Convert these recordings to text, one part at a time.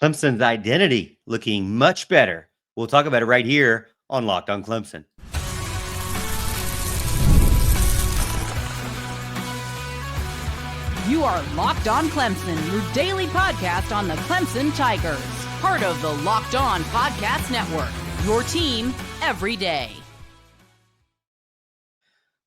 Clemson's identity looking much better. We'll talk about it right here on Locked on Clemson. You are Locked on Clemson, your daily podcast on the Clemson Tigers. Part of the Locked on Podcast Network, your team every day.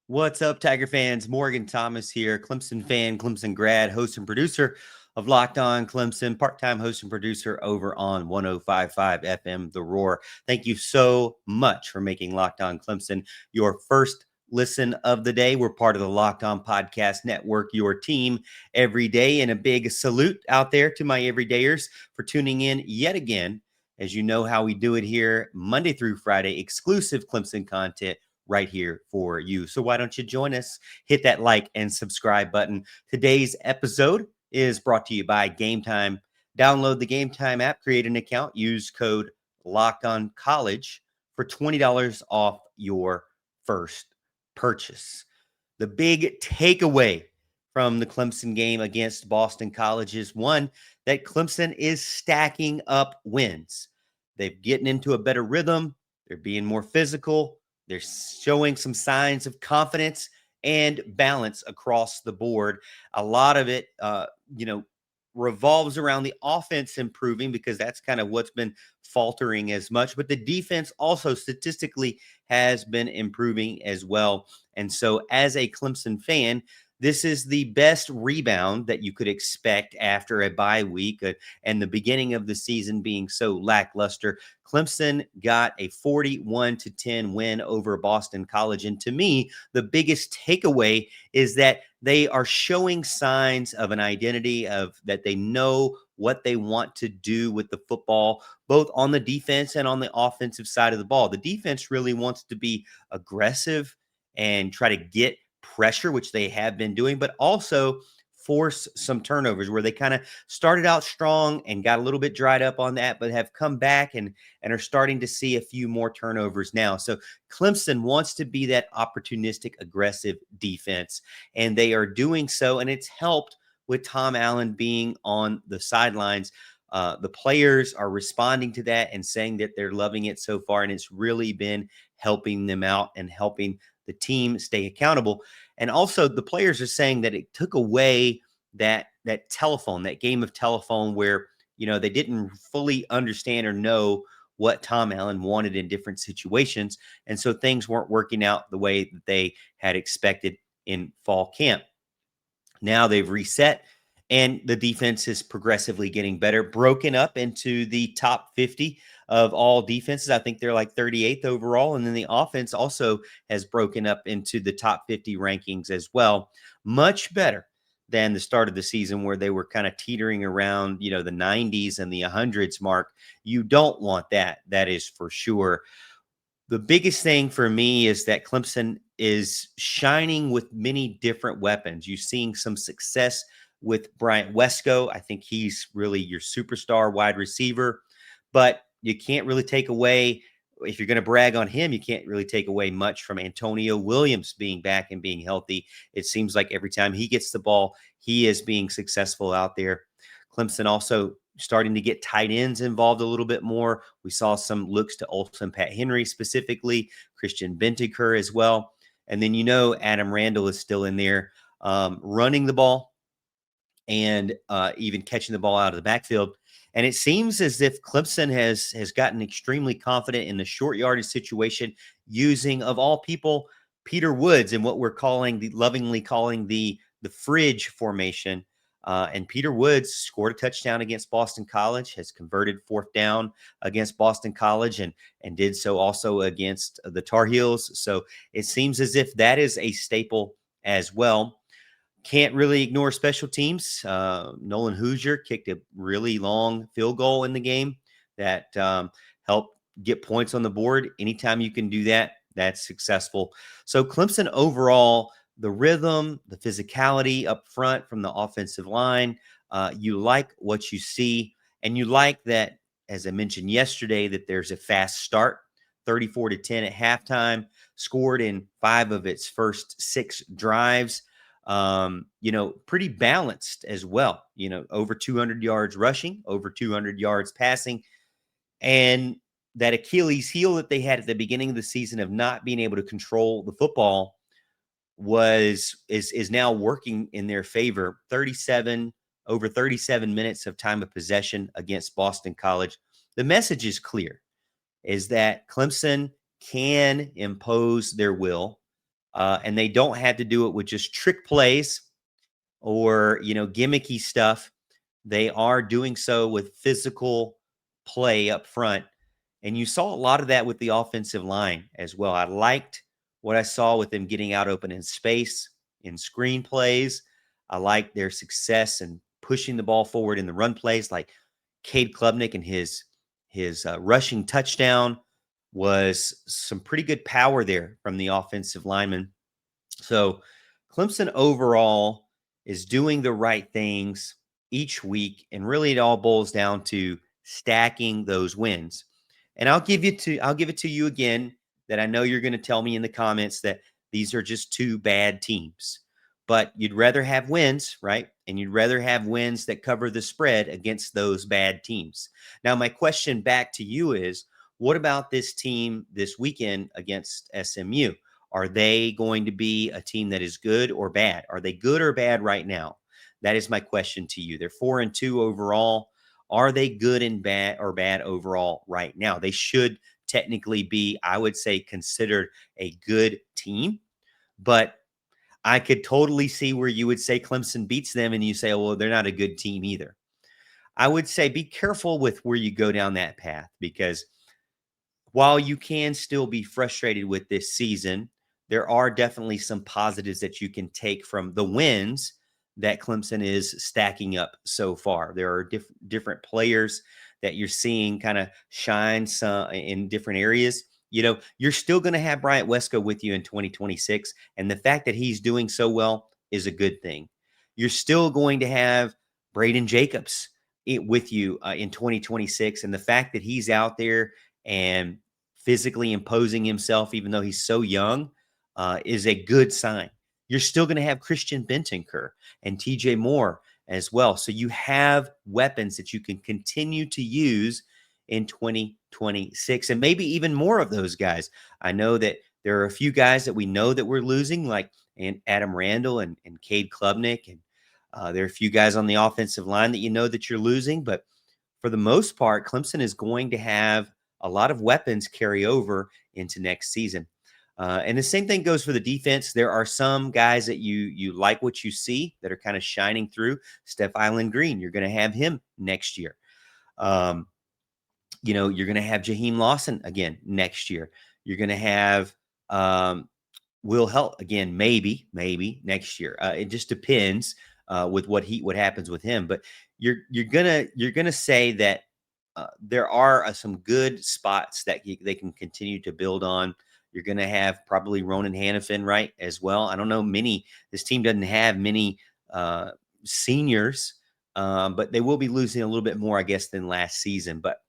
What's up, Tiger fans? Morgan Thomas here, Clemson fan, Clemson grad, host and producer of Locked on Clemson, part-time host and producer over on 105.5 FM The Roar. Thank you so much for making Locked on Clemson your first listen of the day. We're part of the Locked on Podcast Network, your team every day. And a big salute out there to my everydayers for tuning in yet again. As you know how we do it here, Monday through Friday, exclusive Clemson content right here for you. So why don't you join us? Hit that like and subscribe button. Today's episode is brought to you by Game Time. Download the Game Time app, create an account, use code LOCKEDONCollege for $20 off your first purchase. The big takeaway from the Clemson game against Boston College is one, that Clemson is stacking up wins. They're getting into a better rhythm. They're being more physical. They're showing some signs of confidence and balance across the board. A lot of it, revolves around the offense improving because that's kind of what's been faltering as much. But the defense also statistically has been improving as well. And so as a Clemson fan, this is the best rebound that you could expect after a bye week and the beginning of the season being so lackluster. Clemson got a 41-10 win over Boston College. And to me, the biggest takeaway is that they are showing signs of an identity of that they know what they want to do with the football, both on the defense and on the offensive side of the ball. The defense really wants to be aggressive and try to get pressure, which they have been doing, but also force some turnovers where they kind of started out strong and got a little bit dried up on that, but have come back and are starting to see a few more turnovers now. So Clemson wants to be that opportunistic, aggressive defense, and they are doing so, and it's helped with Tom Allen being on the sidelines. The players are responding to that and saying that they're loving it so far, and it's really been helping them out and helping the team stay accountable. And also the players are saying that it took away that game of telephone where, they didn't fully understand or know what Tom Allen wanted in different situations. And so things weren't working out the way that they had expected in fall camp. Now they've reset and the defense is progressively getting better, broken up into the top 50 of all defenses. I think they're like 38th overall. And then the offense also has broken up into the top 50 rankings as well. Much better than the start of the season where they were kind of teetering around, the 90s and the 100s mark. You don't want that. That is for sure. The biggest thing for me is that Clemson is shining with many different weapons. You're seeing some success with Bryant Wesco. I think he's really your superstar wide receiver, but you can't really take away, if you're going to brag on him, you can't really take away much from Antonio Williams being back and being healthy. It seems like every time he gets the ball, he is being successful out there. Clemson also starting to get tight ends involved a little bit more. We saw some looks to Olsen Pat Henry specifically, Christian Bentaker as well. And then, Adam Randall is still in there running the ball and even catching the ball out of the backfield. And it seems as if Clemson has gotten extremely confident in the short yardage situation using, of all people, Peter Woods and what we're lovingly calling the fridge formation. And Peter Woods scored a touchdown against Boston College, has converted fourth down against Boston College, and did so also against the Tar Heels. So it seems as if that is a staple as well. Can't really ignore special teams. Nolan Hoosier kicked a really long field goal in the game that helped get points on the board. Anytime you can do that, that's successful. So Clemson overall, the rhythm, the physicality up front from the offensive line, you like what you see. And you like that, as I mentioned yesterday, that there's a fast start, 34-10 at halftime, scored in 5 of its first 6 drives. Pretty balanced as well. Over 200 yards rushing, over 200 yards passing, and that Achilles heel that they had at the beginning of the season of not being able to control the football is now working in their favor. Over 37 minutes of time of possession against Boston College. The message is clear, is that Clemson can impose their will, and they don't have to do it with just trick plays or, gimmicky stuff. They are doing so with physical play up front. And you saw a lot of that with the offensive line as well. I liked what I saw with them getting out open in space, in screen plays. I liked their success in pushing the ball forward in the run plays, like Cade Klubnik and his rushing touchdown was some pretty good power there from the offensive lineman. So Clemson overall is doing the right things each week, and really it all boils down to stacking those wins. And I'll give it to you again that I know you're going to tell me in the comments that these are just two bad teams. But you'd rather have wins, right? And you'd rather have wins that cover the spread against those bad teams. Now, my question back to you is, what about this team this weekend against SMU? Are they going to be a team that is good or bad? Are they good or bad right now? That is my question to you. They're 4-2 overall. Are they good and bad or bad overall right now? They should technically be, I would say, considered a good team, but I could totally see where you would say Clemson beats them and you say, oh, well, they're not a good team either. I would say be careful with where you go down that path, because while you can still be frustrated with this season, there are definitely some positives that you can take from the wins that Clemson is stacking up so far. There are different players that you're seeing kind of shine some in different areas. You're still going to have Bryant Wesco with you in 2026. And the fact that he's doing so well is a good thing. You're still going to have Braden Jacobs with you in 2026. And the fact that he's out there and physically imposing himself, even though he's so young, is a good sign. You're still going to have Christian Bentancur and TJ Moore as well. So you have weapons that you can continue to use in 2026, and maybe even more of those guys. I know that there are a few guys that we know that we're losing, like Adam Randall and Cade Klubnik. And there are a few guys on the offensive line that you know that you're losing. But for the most part, Clemson is going to have a lot of weapons carry over into next season. And the same thing goes for the defense. There are some guys that you like what you see that are kind of shining through. Steph Island Green, you're going to have him next year. You're going to have Jaheim Lawson again next year. You're going to have Will Helt again, maybe next year. It just depends with what happens with him. But you're gonna say that there are some good spots that they can continue to build on. You're going to have probably Ronan Hannafin, right, as well. I don't know this team doesn't have many seniors, but they will be losing a little bit more, I guess, than last season. But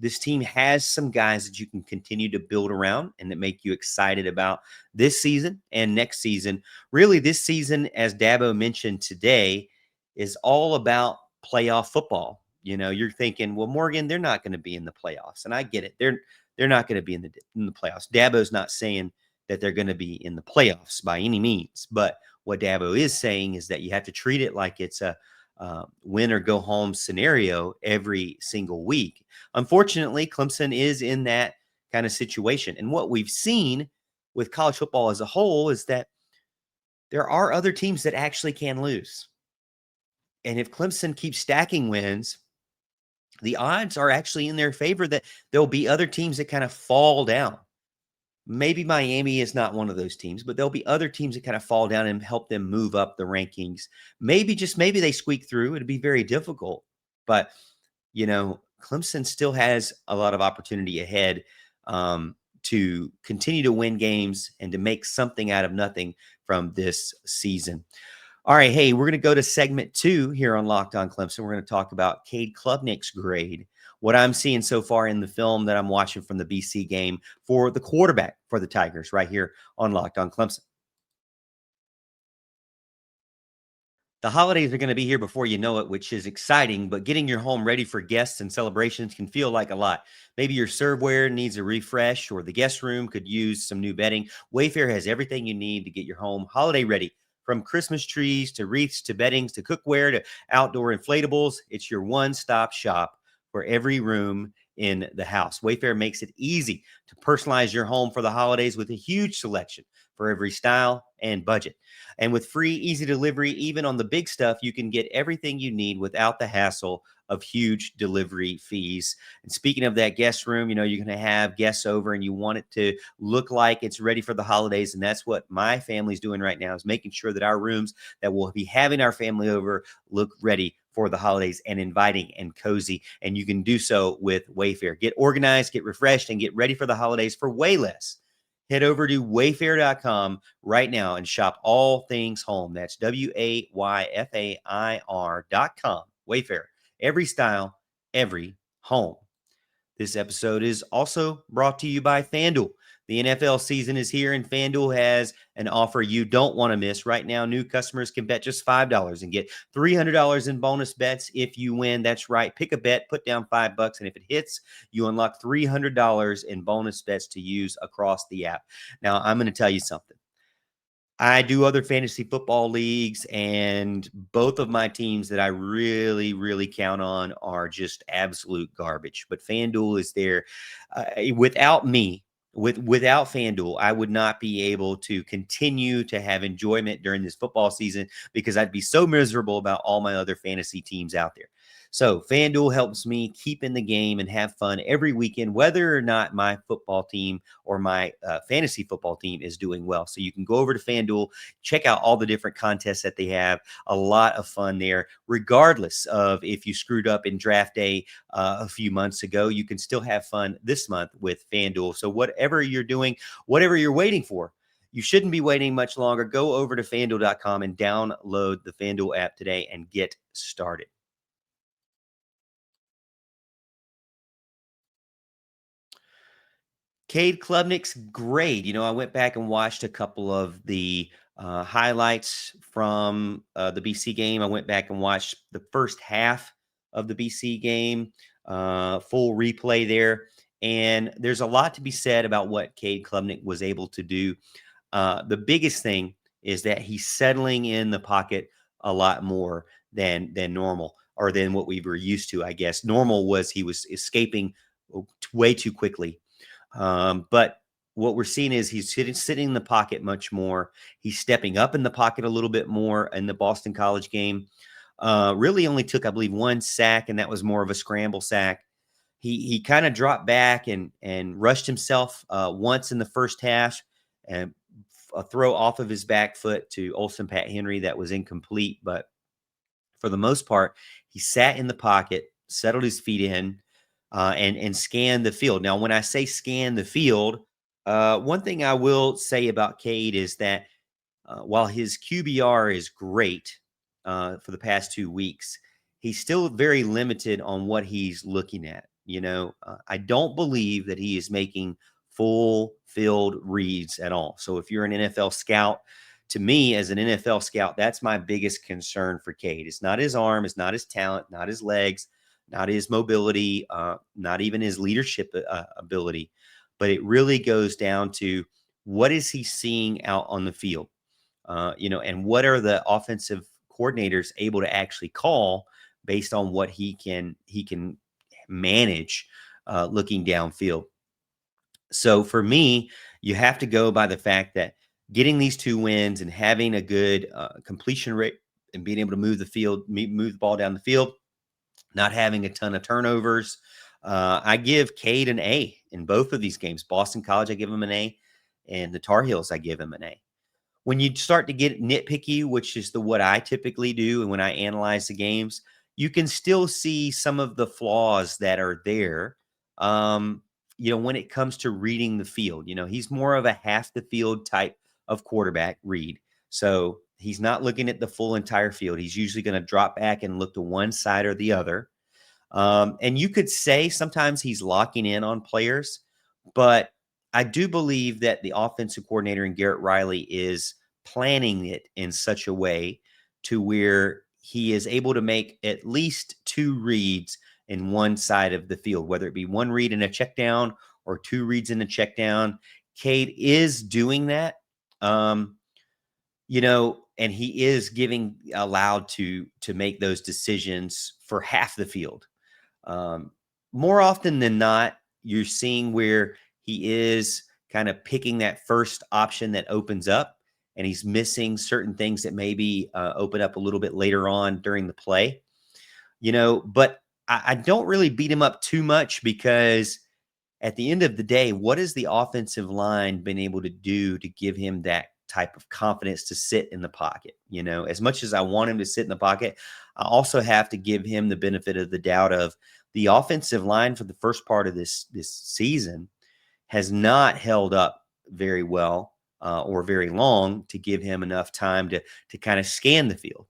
this team has some guys that you can continue to build around and that make you excited about this season and next season. Really, this season, as Dabo mentioned today, is all about playoff football. You're thinking, well, Morgan, they're not going to be in the playoffs. And I get it. They're not going to be in the playoffs. Dabo's not saying that they're going to be in the playoffs by any means. But what Dabo is saying is that you have to treat it like it's a win or go home scenario every single week. Unfortunately, Clemson is in that kind of situation. And what we've seen with college football as a whole is that there are other teams that actually can lose. And if Clemson keeps stacking wins, the odds are actually in their favor that there'll be other teams that kind of fall down. Maybe Miami is not one of those teams, but there'll be other teams that kind of fall down and help them move up the rankings. Maybe they squeak through. It'd be very difficult. But, Clemson still has a lot of opportunity ahead to continue to win games and to make something out of nothing from this season. All right, hey, we're going to go to segment 2 here on Locked On Clemson. We're going to talk about Cade Klubnik's grade, what I'm seeing so far in the film that I'm watching from the BC game for the quarterback for the Tigers right here on Locked On Clemson. The holidays are going to be here before you know it, which is exciting, but getting your home ready for guests and celebrations can feel like a lot. Maybe your serveware needs a refresh, or the guest room could use some new bedding. Wayfair has everything you need to get your home holiday ready. From Christmas trees to wreaths to beddings to cookware to outdoor inflatables, it's your one stop shop for every room in the house. Wayfair makes it easy to personalize your home for the holidays with a huge selection for every style and budget. And with free, easy delivery, even on the big stuff, you can get everything you need without the hassle of huge delivery fees. And speaking of that guest room, you're going to have guests over and you want it to look like it's ready for the holidays. And that's what my family's doing right now, is making sure that our rooms that we'll be having our family over look ready for the holidays and inviting and cozy. And you can do so with Wayfair. Get organized, get refreshed, and get ready for the holidays for way less. Head over to wayfair.com right now and shop all things home. That's WAYFAIR.com. Wayfair, every style, every home. This episode is also brought to you by FanDuel. The NFL season is here, and FanDuel has an offer you don't want to miss. Right now, new customers can bet just $5 and get $300 in bonus bets if you win. That's right. Pick a bet, put down $5, and if it hits, you unlock $300 in bonus bets to use across the app. Now, I'm going to tell you something. I do other fantasy football leagues, and both of my teams that I really, really count on are just absolute garbage. But FanDuel is there. Without me, without FanDuel, I would not be able to continue to have enjoyment during this football season, because I'd be so miserable about all my other fantasy teams out there. So FanDuel helps me keep in the game and have fun every weekend, whether or not my football team or my fantasy football team is doing well. So you can go over to FanDuel, check out all the different contests that they have. A lot of fun there, regardless of if you screwed up in draft day a few months ago. You can still have fun this month with FanDuel. So whatever you're doing, whatever you're waiting for, you shouldn't be waiting much longer. Go over to FanDuel.com and download the FanDuel app today and get started. Cade Klubnik's great. I went back and watched a couple of the highlights from the BC game. I went back and watched the first half of the BC game, full replay there. And there's a lot to be said about what Cade Klubnik was able to do. The biggest thing is that he's settling in the pocket a lot more than normal, or than what we were used to, I guess. Normal was he was escaping way too quickly. But what we're seeing is he's sitting in the pocket much more. He's stepping up in the pocket a little bit more in the Boston College game. Really only took, I believe, one sack, and that was more of a scramble sack. He kind of dropped back and rushed himself once in the first half, and a throw off of his back foot to Olsen Pat Henry that was incomplete. But for the most part, he sat in the pocket, settled his feet in, and scan the field. Now, when I say scan the field, one thing I will say about Cade is that while his QBR is great for the past 2 weeks, he's still very limited on what he's looking at. I don't believe that he is making full field reads at all. So if you're an NFL scout, to me, as an NFL scout, that's my biggest concern for Cade. It's not his arm, it's not his talent, not his legs, not his mobility, not even his leadership ability, but it really goes down to what is he seeing out on the field, and what are the offensive coordinators able to actually call based on what he can manage looking downfield. So for me, you have to go by the fact that getting these 2 wins and having a good completion rate and being able to move the ball down the field, not having a ton of turnovers. I give Cade an A in both of these games. Boston College, I give him an A, and the Tar Heels, I give him an A. When you start to get nitpicky, which is what I typically do, and when I analyze the games, you can still see some of the flaws that are there. When it comes to reading the field, he's more of a half the field type of quarterback read. So he's not looking at the full entire field. He's usually going to drop back and look to one side or the other. And you could say sometimes he's locking in on players, but I do believe that the offensive coordinator and Garrett Riley is planning it in such a way to where he is able to make at least 2 reads in one side of the field, whether it be 1 read in a check down or 2 reads in a check down. Cade is doing that. And he is allowed to make those decisions for half the field. More often than not, you're seeing where he is kind of picking that first option that opens up, and he's missing certain things that maybe open up a little bit later on during the play. But I don't really beat him up too much, because at the end of the day, what has the offensive line been able to do to give him that type of confidence to sit in the pocket? As much as I want him to sit in the pocket, I also have to give him the benefit of the doubt of the offensive line for the first part of this season has not held up very well or very long to give him enough time to kind of scan the field.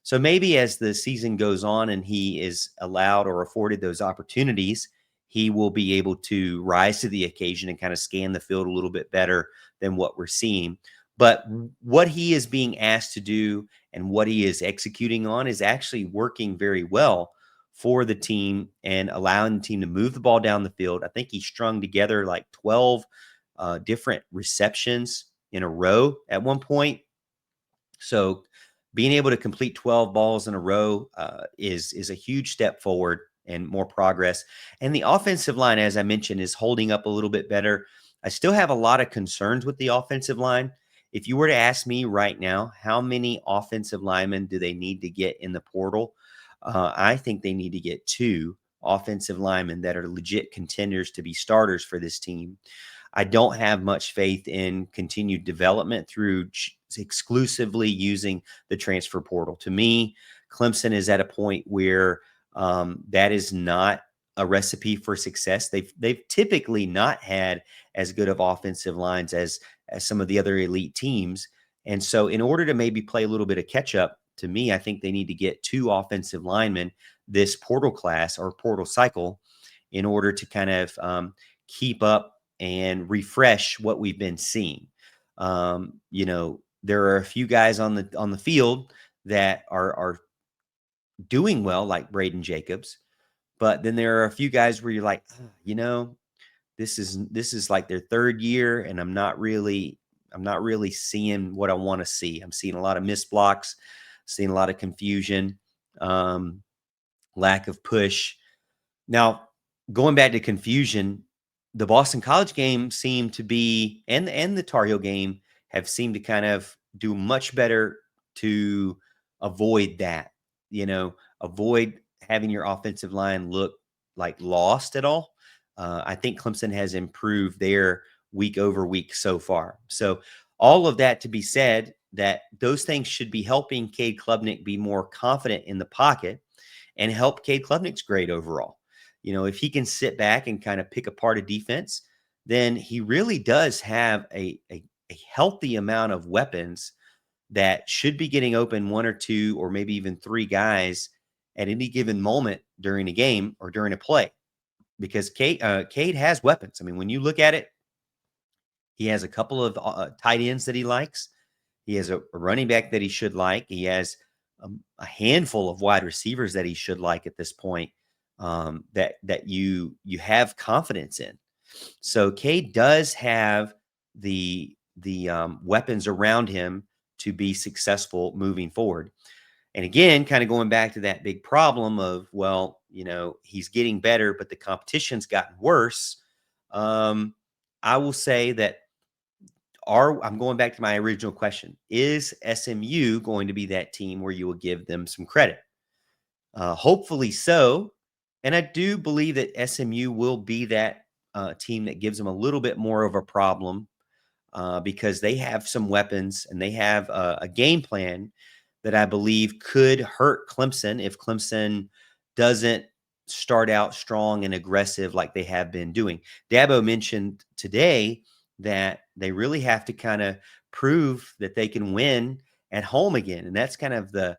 So maybe as the season goes on and he is allowed or afforded those opportunities, he will be able to rise to the occasion and kind of scan the field a little bit better than what we're seeing. But what he is being asked to do and what he is executing on is actually working very well for the team and allowing the team to move the ball down the field. I think he strung together like 12 different receptions in a row at one point. So being able to complete 12 balls in a row is a huge step forward and more progress. And the offensive line, as I mentioned, is holding up a little bit better. I still have a lot of concerns with the offensive line. If you were to ask me right now, how many offensive linemen do they need to get in the portal? I think they need to get 2 offensive linemen that are legit contenders to be starters for this team. I don't have much faith in continued development through exclusively using the transfer portal. To me, Clemson is at a point where that is not a recipe for success. They've typically not had as good of offensive lines as some of the other elite teams. And so in order to maybe play a little bit of catch up, to me, I think they need to get 2 offensive linemen this portal class or portal cycle in order to kind of keep up and refresh what we've been seeing. There are a few guys on the field that are doing well, like Braden Jacobs, but then there are a few guys where you're like, this is like their 3rd year, and I'm not really seeing what I want to see. I'm seeing a lot of missed blocks, seeing a lot of confusion, lack of push. Now, going back to confusion, the Boston College game seemed to be, and the Tar Heel game have seemed to kind of do much better to avoid that, avoid having your offensive line look like lost at all. I think Clemson has improved there week over week so far. So all of that to be said, that those things should be helping Cade Klubnik be more confident in the pocket and help Cade Klubnik's grade overall. If he can sit back and kind of pick apart a defense, then he really does have a healthy amount of weapons that should be getting open 1 or 2 or maybe even 3 guys at any given moment during a game or during a play. Because Cade has weapons. I mean, when you look at it, he has a couple of tight ends that he likes. He has a running back that he should like. He has a handful of wide receivers that he should like at this point, that you have confidence in. So Cade does have the weapons around him to be successful moving forward. And again, kind of going back to that big problem of, he's getting better, but the competition's gotten worse. I will say that I'm going back to my original question. Is SMU going to be that team where you will give them some credit? Hopefully so. And I do believe that SMU will be that team that gives them a little bit more of a problem because they have some weapons and they have a game plan that I believe could hurt Clemson if Clemson doesn't start out strong and aggressive like they have been doing. Dabo mentioned today that they really have to kind of prove that they can win at home again. And that's kind of the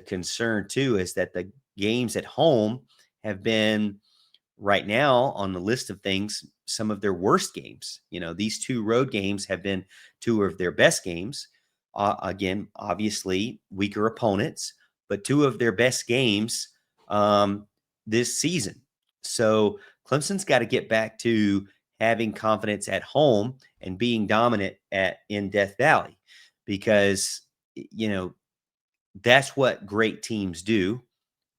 concern too, is that the games at home have been right now on the list of things, some of their worst games. These 2 road games have been 2 of their best games. Again, obviously weaker opponents, but two of their best games this season. So Clemson's got to get back to having confidence at home and being dominant in Death Valley, because that's what great teams do.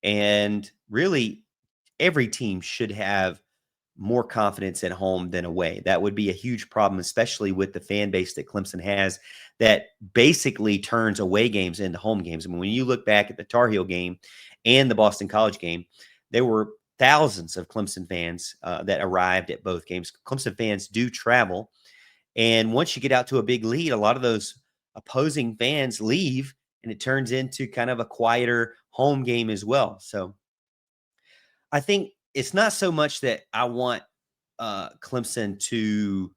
And really, every team should have more confidence at home than away. That would be a huge problem, especially with the fan base that Clemson has that basically turns away games into home games. I mean, when you look back at the Tar Heel game and the Boston College game, there were thousands of Clemson fans that arrived at both games. Clemson fans do travel. And once you get out to a big lead, a lot of those opposing fans leave, and it turns into kind of a quieter home game as well. So I think it's not so much that I want Clemson to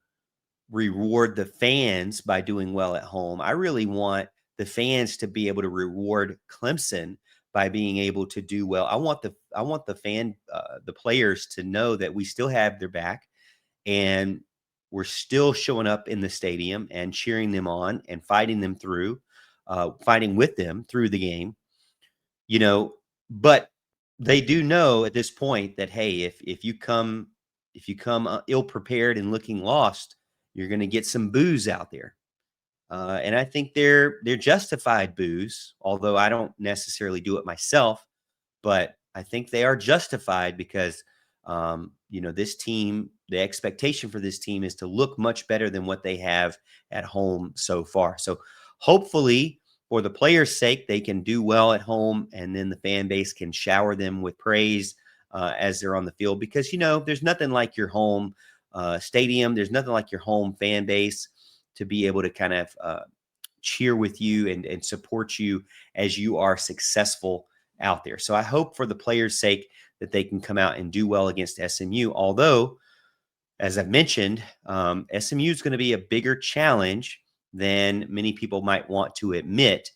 reward the fans by doing well at home. I really want the fans to be able to reward Clemson by being able to do well. I want the players to know that we still have their back, and we're still showing up in the stadium and cheering them on and fighting with them through the game. But they do know at this point that, hey, if you come ill prepared and looking lost, you're going to get some boos out there. And I think they're justified boos, although I don't necessarily do it myself. But I think they are justified because, this team, the expectation for this team is to look much better than what they have at home so far. So hopefully, for the players' sake, they can do well at home, and then the fan base can shower them with praise as they're on the field. Because, there's nothing like your home stadium. There's nothing like your home fan base to be able to kind of cheer with you and support you as you are successful out there. So I hope for the players' sake that they can come out and do well against SMU. Although, as I've mentioned, SMU is going to be a bigger challenge than many people might want to admit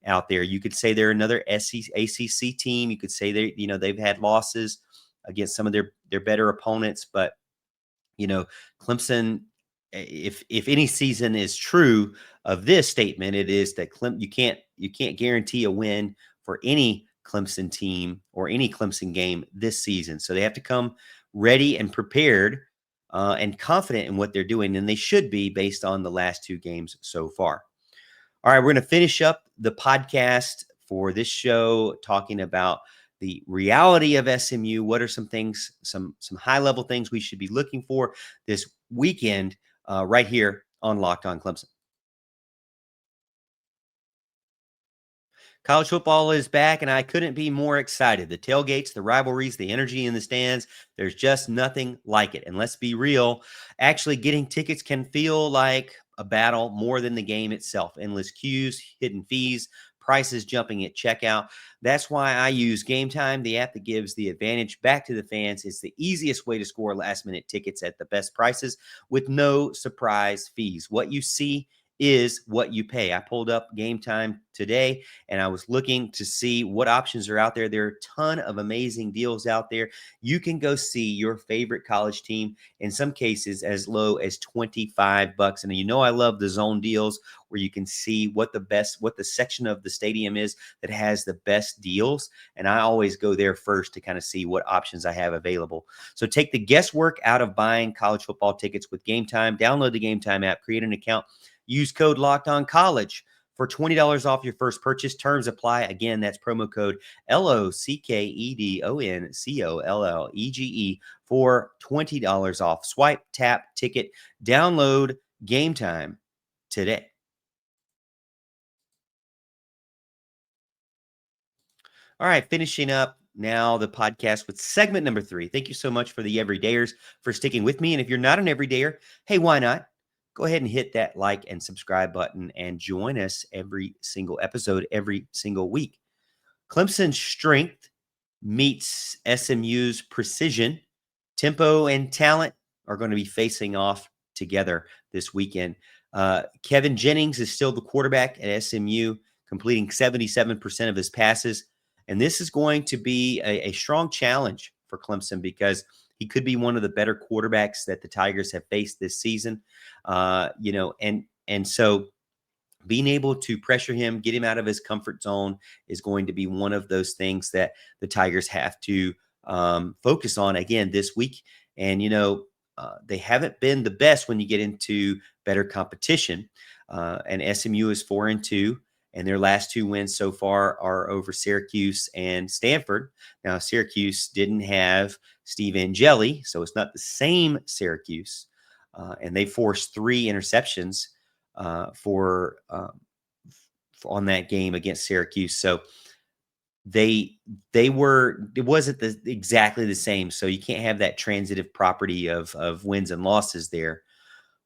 out there. You could say they're another ACC team. You could say they've had losses against some of their better opponents, but Clemson, if any season is true of this statement, it is that you can't guarantee a win for any Clemson team or any Clemson game this season. So they have to come ready and prepared and confident in what they're doing, and they should be based on the last two games so far. All right, we're going to finish up the podcast for this show talking about the reality of SMU. What are some things, some high-level things we should be looking for this weekend right here on Locked On Clemson? College football is back, and I couldn't be more excited. The tailgates, the rivalries, the energy in the stands, there's just nothing like it. And let's be real, actually getting tickets can feel like a battle more than the game itself. Endless queues, hidden fees, prices jumping at checkout. That's why I use Game Time, the app that gives the advantage back to the fans. It's the easiest way to score last-minute tickets at the best prices with no surprise fees. What you see is what you pay. I pulled up Game Time today and I was looking to see what options are out there. There are a ton of amazing deals out there. You can go see your favorite college team, in some cases as low as $25. And I love the zone deals where you can see what the section of the stadium is that has the best deals. And I always go there first to kind of see what options I have available. So take the guesswork out of buying college football tickets with Game Time. Download the Game Time app, create an account, use code LOCKEDONCollege for $20 off your first purchase. Terms apply. Again, that's promo code LOCKEDONCOLLEGE for $20 off. Swipe, tap, ticket, download Game Time today. All right, finishing up now the podcast with segment number 3. Thank you so much for the everydayers for sticking with me. And if you're not an everydayer, hey, why not? Go ahead and hit that like and subscribe button and join us every single episode, every single week. Clemson's strength meets SMU's precision. Tempo and talent are going to be facing off together this weekend. Kevin Jennings is still the quarterback at SMU, completing 77% of his passes. And this is going to be a strong challenge for Clemson because he could be one of the better quarterbacks that the Tigers have faced this season. And so being able to pressure him, get him out of his comfort zone is going to be one of those things that the Tigers have to focus on again this week. And, they haven't been the best when you get into better competition. And SMU is 4-2, and their last 2 wins so far are over Syracuse and Stanford. Now, Syracuse didn't have Steve Angeli, so it's not the same Syracuse. And they forced 3 interceptions for on that game against Syracuse. So it wasn't exactly the same. So you can't have that transitive property of wins and losses there.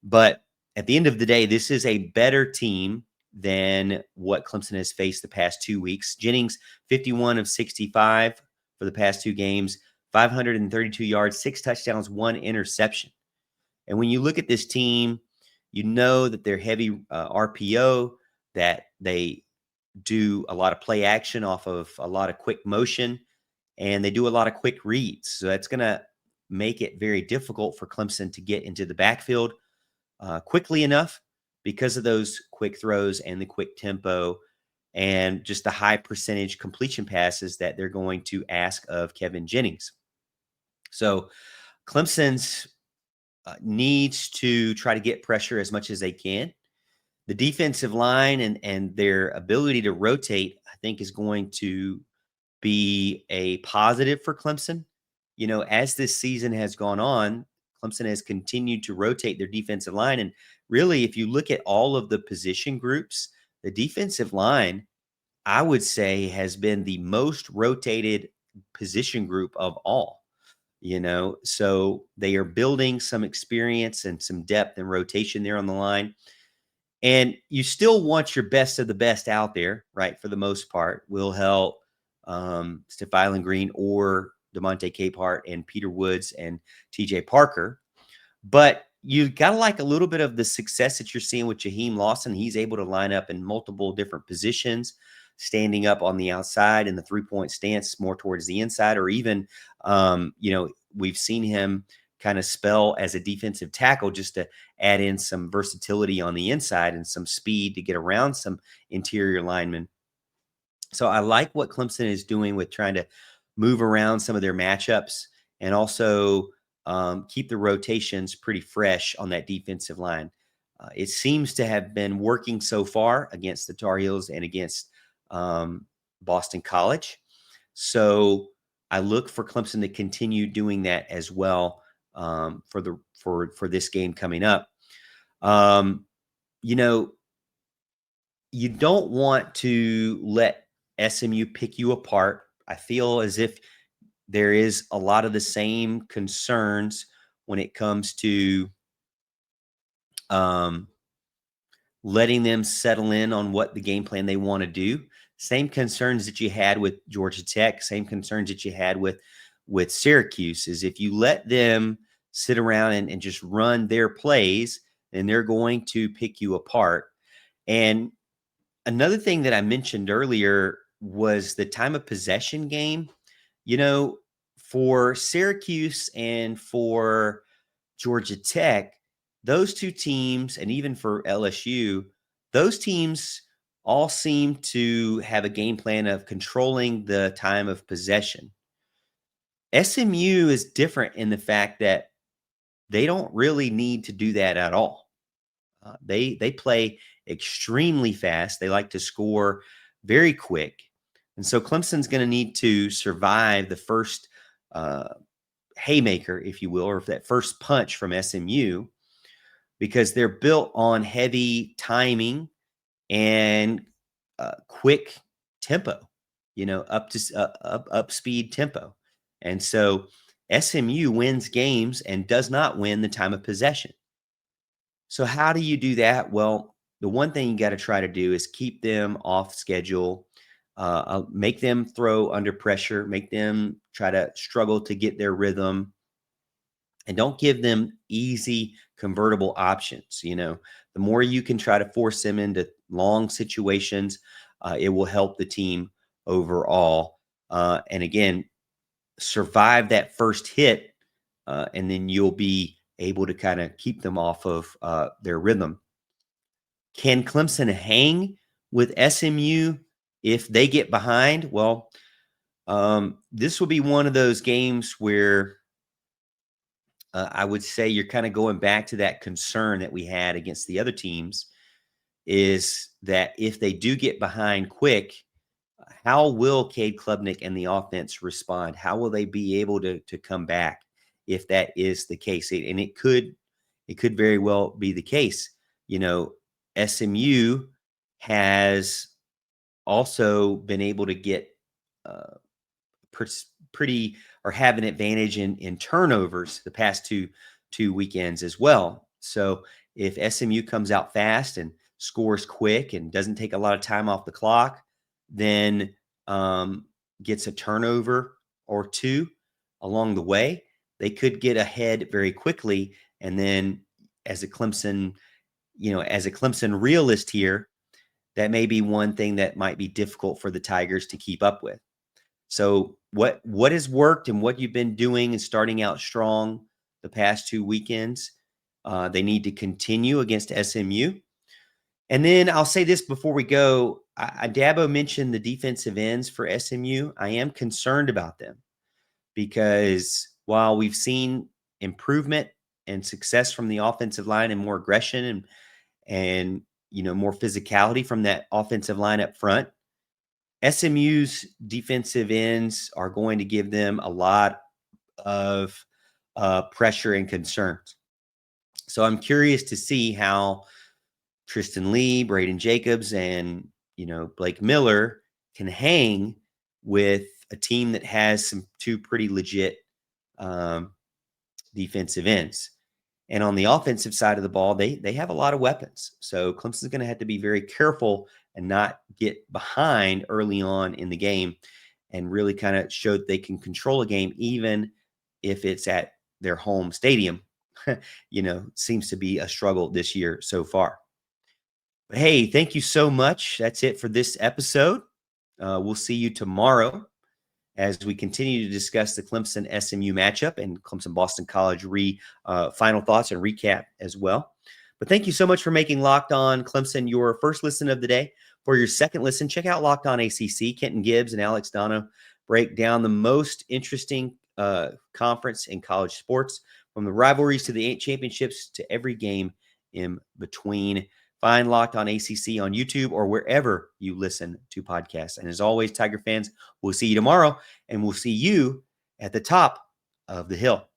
But at the end of the day, this is a better team than what Clemson has faced the past 2 weeks. Jennings, 51 of 65 for the past 2 games, 532 yards, 6 touchdowns, 1 interception. And when you look at this team, you know that they're heavy RPO, that they do a lot of play action off of a lot of quick motion, and they do a lot of quick reads. So that's going to make it very difficult for Clemson to get into the backfield quickly enough because of those quick throws and the quick tempo and just the high percentage completion passes that they're going to ask of Kevin Jennings. So Clemson's needs to try to get pressure as much as they can. The defensive line and their ability to rotate, I think, is going to be a positive for Clemson. As this season has gone on, Clemson has continued to rotate their defensive line. And really, if you look at all of the position groups, the defensive line, I would say, has been the most rotated position group of all. So they are building some experience and some depth and rotation there on the line. And you still want your best of the best out there, right? For the most part, Will Heldt, Steph Green, or DeMonte Capehart and Peter Woods and TJ Parker. But you got to like a little bit of the success that you're seeing with Jaheim Lawson. He's able to line up in multiple different positions, standing up on the outside in the 3-point stance more towards the inside, or even, we've seen him kind of spell as a defensive tackle just to add in some versatility on the inside and some speed to get around some interior linemen. So I like what Clemson is doing with trying to move around some of their matchups and also keep the rotations pretty fresh on that defensive line. It seems to have been working so far against the Tar Heels and against Boston College. So I look for Clemson to continue doing that as well for this game coming up. You don't want to let SMU pick you apart. I feel as if there is a lot of the same concerns when it comes to letting them settle in on what the game plan they want to do. Same concerns that you had with Georgia Tech, same concerns that you had with Syracuse, is if you let them sit around and just run their plays, then they're going to pick you apart. And another thing that I mentioned earlier was the time of possession game. For Syracuse and for Georgia Tech, those two teams, and even for LSU, those teams all seem to have a game plan of controlling the time of possession. SMU is different in the fact that they don't really need to do that at all. They play extremely fast. They like to score very quick. And so Clemson's going to need to survive the first haymaker, if you will, or that first punch from SMU, because they're built on heavy timing and quick tempo, up speed tempo. And so SMU wins games and does not win the time of possession. So how do you do that? Well, the one thing you got to try to do is keep them off schedule, make them throw under pressure, make them try to struggle to get their rhythm, and don't give them easy convertible options. The more you can try to force them into long situations, it will help the team overall. And again, survive that first hit, and then you'll be able to kind of keep them off of their rhythm. Can Clemson hang with SMU if they get behind? Well, this will be one of those games where I would say you're kind of going back to that concern that we had against the other teams, is that if they do get behind quick, how will Cade Klubnik and the offense respond? How will they be able to come back if that is the case? And it could very well be the case. SMU has also been able to get uh, pretty, or have an advantage in turnovers the past two weekends as well. So if SMU comes out fast and scores quick and doesn't take a lot of time off the clock, then gets a turnover or two along the way, they could get ahead very quickly. And then as a Clemson realist here, that may be one thing that might be difficult for the Tigers to keep up with. So what has worked and what you've been doing and starting out strong the past two weekends, they need to continue against SMU. And then I'll say this before we go. Dabo mentioned the defensive ends for SMU. I am concerned about them because while we've seen improvement and success from the offensive line and more aggression and more physicality from that offensive line up front, SMU's defensive ends are going to give them a lot of pressure and concerns. So I'm curious to see how Tristan Lee, Braden Jacobs, and Blake Miller can hang with a team that has two pretty legit defensive ends. And on the offensive side of the ball, they have a lot of weapons. So Clemson's going to have to be very careful and not get behind early on in the game and really kind of show that they can control a game, even if it's at their home stadium. Seems to be a struggle this year so far. But hey, thank you so much. That's it for this episode. We'll see you tomorrow as we continue to discuss the Clemson SMU matchup and Clemson Boston College final thoughts and recap as well. But thank you so much for making Locked On Clemson your first listen of the day. For your second listen, check out Locked On ACC. Kenton Gibbs and Alex Dono break down the most interesting conference in college sports, from the rivalries to the championships to every game in between. Find Locked On ACC on YouTube or wherever you listen to podcasts. And as always, Tiger fans, we'll see you tomorrow, and we'll see you at the top of the hill.